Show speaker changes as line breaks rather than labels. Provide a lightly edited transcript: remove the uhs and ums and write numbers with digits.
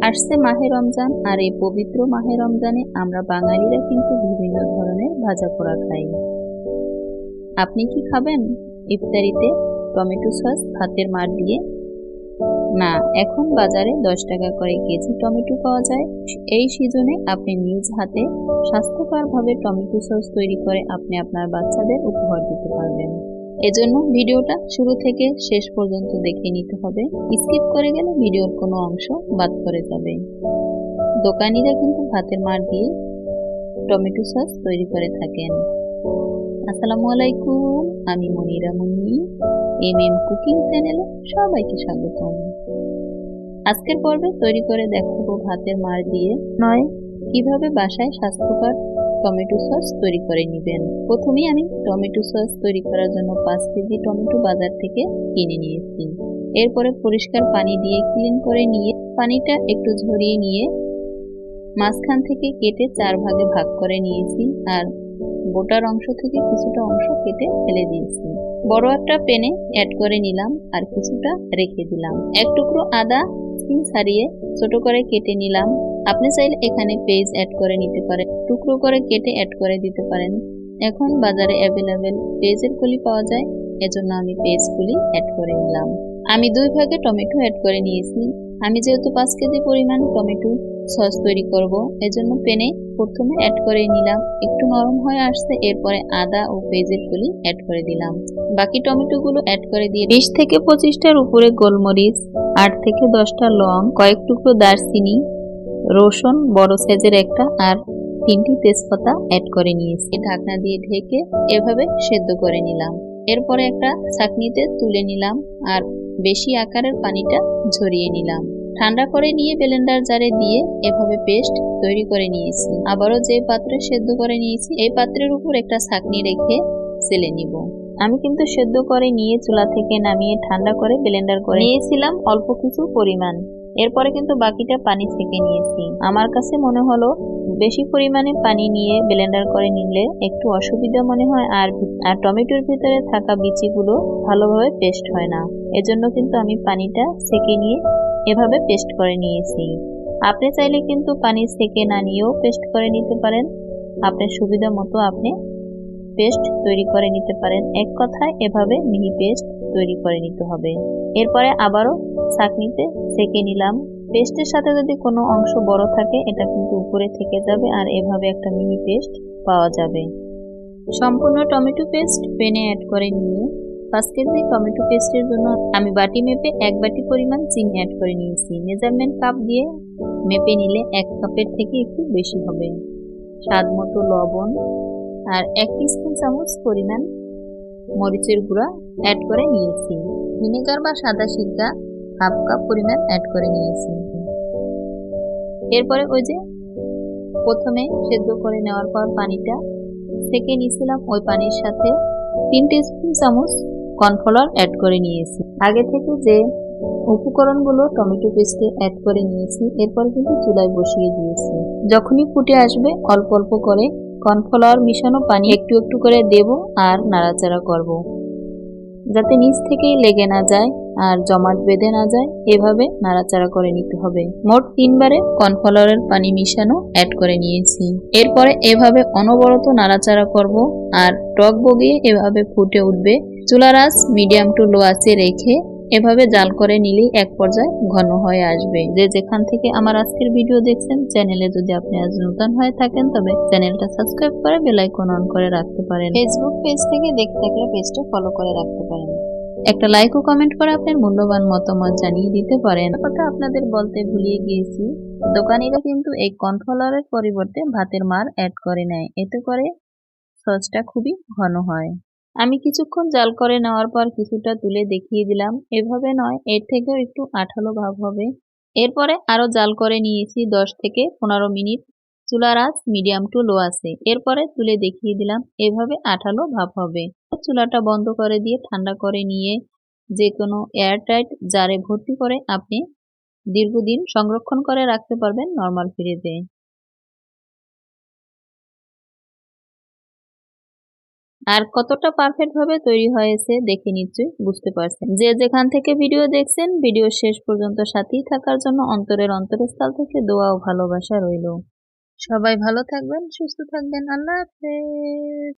আসছে মাহে রমজান, আর এই পবিত্র মাহে রমজানে আমরা বাঙালিরা কিন্তু বিভিন্ন ধরনের ভাজা পোড়া খাই। আপনি কি খাবেন ইফতারিতে টমেটো সস ভাতের মার দিয়ে? না, এখন বাজারে 10 টাকা করে কেজি টমেটো পাওয়া যায়। এই সিজনে আপনি নিজ হাতে স্বাস্থ্যকরভাবে টমেটো সস তৈরি করে আপনি আপনার বাচ্চাদের উপহার দিতে পারবেন। এজন্য ভিডিওটা শুরু থেকে শেষ পর্যন্ত দেখে নিতে হবে। স্কিপ করে গেলে ভিডিওর কোনো অংশ বাদ পড়ে যাবে। দোকানিরা কিন্তু ভাতের মার দিয়ে টমেটো সস তৈরি করে থাকেন। আসসালামু আলাইকুম, আমি মনিরা মুন্নি, কুকিং চ্যানেলে সবাইকে স্বাগতম। আজকের পর্বে তৈরি করে দেখাবো ভাতের মার দিয়ে নয় কিভাবে বাসায় স্বাস্থ্যকর টমেটো সস তৈরি করে নেবেন। প্রথমেই আমি টমেটো সস তৈরি করার জন্য 5 কেজি টমেটো বাজার থেকে কিনে নিয়েছি। এরপরে পরিষ্কার পানি দিয়ে ক্লিন করে নিয়ে পানিটা একটু ঝরিয়ে নিয়ে মাঝখান থেকে কেটে 4 ভাগে ভাগ করে নিয়েছি, আর বোটার অংশ থেকে কিছুটা অংশ কেটে ফেলে দিয়েছি। বড় একটা প্যানে অ্যাড করে নিলাম আর কিছুটা রেখে দিলাম। এক টুকরো আদা স্কিন ছাড়িয়ে ছোট করে কেটে নিলাম। আপনি চাইলে এখানে পেঁয়াজ অ্যাড করে নিতে পারেন, টুকরো করে কেটে অ্যাড করে দিতে পারেন। এখন বাজারে অ্যাভেলেবেল পেঁয়াজের কলি পাওয়া যায়, এজন্য আমি পেঁয়াজ কলি অ্যাড করে নিলাম। আমি 2 ভাগে টমেটো অ্যাড করে নিয়েছি। আমি যেহেতু 5 কেজি পরিমাণ টমেটো সস তৈরি করব, এজন্য প্যানে প্রথমে অ্যাড করে নিলাম। একটু নরম হয়ে আসছে, এরপরে আদা ও পেঁয়াজের কলি অ্যাড করে দিলাম। বাকি টমেটোগুলো অ্যাড করে দিয়ে 20 থেকে 25টার উপরে গোলমরিচ, 8 থেকে 10টা লং, কয়েক টুকরো দারচিনি, রসুন বড় সাইজের একটা, আর 3টি তেজপাতা অ্যাড করে নিয়েছি। ঢাকনা দিয়ে ঢেকে এভাবে সেদ্ধ করে নিলাম। এরপরে একটা ছাঁকনিতে তুলে নিলাম আর বেশি আকারের পানিটা ঝরিয়ে নিলাম। ঠান্ডা করে নিয়ে ব্লেন্ডার জারে দিয়ে এভাবে পেস্ট তৈরি করে নিয়েছি। আবারও যে পাত্রে সেদ্ধ করে নিয়েছি এই পাত্রের উপর একটা ছাঁকনি রেখে চেলে নিব। আমি কিন্তু সেদ্ধ করে নিয়ে চুলা থেকে নামিয়ে ঠান্ডা করে ব্লেন্ডার করে নিয়েছিলাম অল্প কিছু পরিমাণ। এরপরে কিন্তু বাকিটা পানি ছেঁকে নিয়েছি। আমার কাছে মনে হলো বেশি পরিমাণে পানি নিয়ে ব্লেন্ডার করে নিলে একটু অসুবিধা মনে হয়, আর টমেটোর ভিতরে থাকা বিচিগুলো ভালোভাবে পেস্ট হয় না। এজন্য কিন্তু আমি পানিটা ছেঁকে নিয়ে এভাবে পেস্ট করে নিয়েছি। আপনি চাইলে কিন্তু পানি ছেঁকে না নিয়েও পেস্ট করে নিতে পারেন। আপনার সুবিধা মতো আপনি পেস্ট তৈরি করে নিতে পারেন। এক কথায় এভাবে মিহি পেস্ট তৈরি করে নিতে হবে। এরপরে আবারও ছাঁকনিতে ছেঁকে নিলাম। পেস্টের সাথে যদি কোনো অংশ বড় থাকে এটা কিন্তু উপরে থেকে যাবে, আর এভাবে একটা মিহি পেস্ট পাওয়া যাবে। সম্পূর্ণ টমেটো পেস্ট প্যানে অ্যাড করে নিয়ে 5 কেজি টমেটো পেস্টের জন্য আমি বাটি মেপে 1 বাটি পরিমাণ চিনি অ্যাড করে নিয়েছি। মেজারমেন্ট কাপ দিয়ে মেপে নিলে 1 কাপের থেকে একটু বেশি হবে। স্বাদ মতো লবণ আর 1 টিস্পুন চামচ পরিমাণ মরিচের গুঁড়া অ্যাড করে নিয়েছি। ভিনেগার বা সাদা সিরকা 1/2 কাপ পরিমাণ অ্যাড করে নিয়েছি। এরপরে ওই যে প্রথমে সেদ্ধ করে নেওয়ার পর পানিটা ছেঁকে নিয়েছিলাম, ওই পানির সাথে 3 টিস্পুন চামচ কর্নফ্লাওয়ার অ্যাড করে নিয়েছি। আগে থেকে যে উপকরণগুলো টমেটো পেস্টে অ্যাড করে নিয়েছি, এরপর কিন্তু চুলায় বসিয়ে দিয়েছি। যখনই ফুটে আসবে অল্প অল্প করে কর্নফ্লাওয়ার মিশানো পানি একটু একটু করে দেব আর নাড়াচাড়া করব, যাতে নিচ থেকেই লেগে না যায় আর জমাট বেঁধে না যায়। এভাবে নাড়াচাড়া করে নিতে হবে। মোট 3 বারে কর্নফ্লাওয়ারের পানি মিশানো অ্যাড করে নিয়েছি। এরপরে এভাবে অনবরত নাড়াচাড়া করব আর টক বগিয়ে এভাবে ফুটে উঠবে। চুলার আঁচ মিডিয়াম টু লো আঁচে রেখে এভাবে জাল করে নিলেই এক পর্যায়ে ঘন হয়ে আসবে। যে যেখান থেকে আমার আজকের ভিডিও দেখছেন, চ্যানেলে যদি আপনি আজ নতুন হয়ে থাকেন তবে চ্যানেলটা সাবস্ক্রাইব করে বেল আইকন অন করে রাখতে পারেন। ফেসবুক পেজ থেকে দেখতে থাকলে পেজটা ফলো করে রাখতে পারেন। একটা লাইক ও কমেন্ট করে আপনার মূল্যবান মতামত জানিয়ে দিতে পারেন। কথা আপনাদের বলতে ভুলিয়ে গিয়েছি, দোকানিরা কিন্তু এই কর্নফ্লাওয়ারের পরিবর্তে ভাতের মার অ্যাড করে নেয়, এতে করে সসটা খুবই ঘন হয়। আমি কিছুক্ষণ জাল করে নেওয়ার পর কিছুটা তুলে দেখিয়ে দিলাম। এভাবে নয়, এর থেকেও একটু আঠালো ভাব হবে। এরপরে আরো জাল করে নিয়েছি 10 থেকে 15 মিনিট। চুলার আঁচ মিডিয়াম টু লো আছে। এরপরে তুলে দেখিয়ে দিলাম, এভাবে আঠালো ভাব হবে। চুলাটা বন্ধ করে দিয়ে ঠান্ডা করে নিয়ে যে কোনো এয়ারটাইট জারে ভর্তি করে আপনি দীর্ঘদিন সংরক্ষণ করে রাখতে পারবেন নরমাল ফ্রিজে। আর কতটা পারফেক্ট ভাবে তৈরি হয়েছে দেখে নিশ্চয়ই বুঝতে পারছেন। যে যেখান থেকে ভিডিও দেখছেন, ভিডিও শেষ পর্যন্ত সাথেই থাকার জন্য অন্তরের অন্তরস্থল থেকে দোয়া ও ভালোবাসা রইল। সবাই ভালো থাকবেন, সুস্থ থাকবেন। আল্লাহ হাফেজ।